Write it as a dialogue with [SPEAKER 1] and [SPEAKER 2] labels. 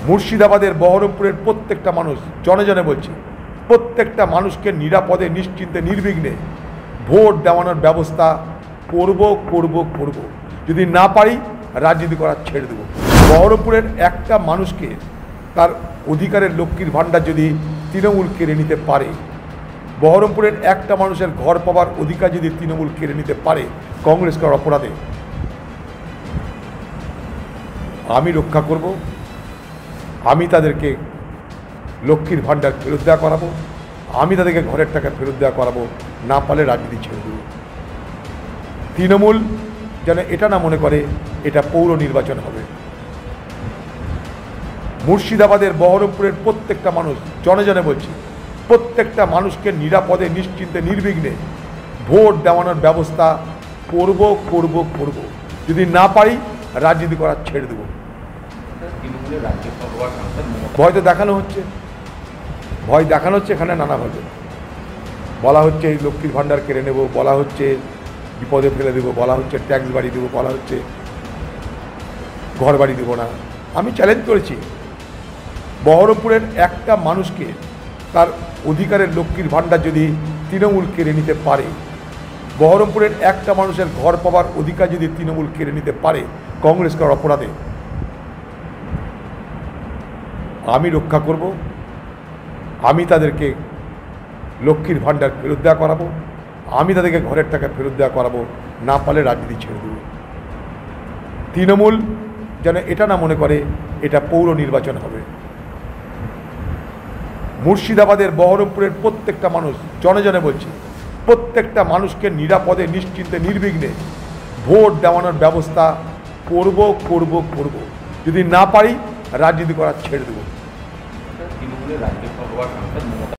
[SPEAKER 1] মুর্শিদাবাদের বহরমপুরের প্রত্যেকটা মানুষ জনে জনে বলছে, প্রত্যেকটা মানুষকে নিরাপদে নিশ্চিন্তে নির্বিঘ্নে ভোট দেওয়ানোর ব্যবস্থা করব করব করব। যদি না পারি রাজনীতি করা ছেড়ে দেব। বহরমপুরের একটা মানুষকে তার অধিকারের লক্ষ্মীর ভাণ্ডার যদি তৃণমূল কেড়ে নিতে পারে, বহরমপুরের একটা মানুষের ঘর পাওয়ার অধিকার যদি তৃণমূল কেড়ে নিতে পারে কংগ্রেস করার অপরাধে, আমি রক্ষা করব। আমি তাদেরকে লক্ষ্মীর ভাণ্ডার ফেরত দেওয়া করাবো, আমি তাদেরকে ঘরের টাকা ফেরত দেওয়া করাবো, না পারলে রাজনীতি ছেড়ে দেব। তৃণমূল যেন এটা না মনে করে এটা পৌর নির্বাচন হবে। মুর্শিদাবাদের বহরমপুরের প্রত্যেকটা মানুষ জনে জনে বলছে, প্রত্যেকটা মানুষকে নিরাপদে নিশ্চিন্তে নির্বিঘ্নে ভোট দেওয়ানোর ব্যবস্থা করব করব করব। যদি না পারি রাজনীতি করা ছেড়ে দেব। ভয় তো দেখানো হচ্ছে, ভয় দেখানো হচ্ছে এখানে নানাভাবে। বলা হচ্ছে এই লক্ষ্মীর ভাণ্ডার কেড়ে নেব, বলা হচ্ছে বিপদে ফেলে দেবো, বলা হচ্ছে ট্যাক্স বাড়ি দেবো, বলা হচ্ছে ঘর বাড়ি দেবো না। আমি চ্যালেঞ্জ করেছি, বহরমপুরের একটা মানুষকে তার অধিকারের লক্ষ্মীর ভাণ্ডার যদি তৃণমূল কেড়ে নিতে পারে, বহরমপুরের একটা মানুষের ঘর পাওয়ার অধিকার যদি তৃণমূল কেড়ে নিতে পারে কংগ্রেস করার অপরাধে, আমি রক্ষা করব। আমি তাদেরকে লক্ষ্মীর ভাণ্ডার ফেরত দেওয়া করাবো, আমি তাদেরকে ঘরের টাকা ফেরত দেওয়া করাবো, না পারলে রাজনীতি ছেড়ে দেব। তৃণমূল যেন এটা না মনে করে এটা পৌর নির্বাচন হবে। মুর্শিদাবাদের বহরমপুরের প্রত্যেকটা মানুষ জনে জনে বলছে, প্রত্যেকটা মানুষকে নিরাপদে নিশ্চিন্তে নির্বিঘ্নে ভোট দেওয়ানোর ব্যবস্থা করব করব করব। যদি না পারি রাজনীতি করা ছেড়ে দেব।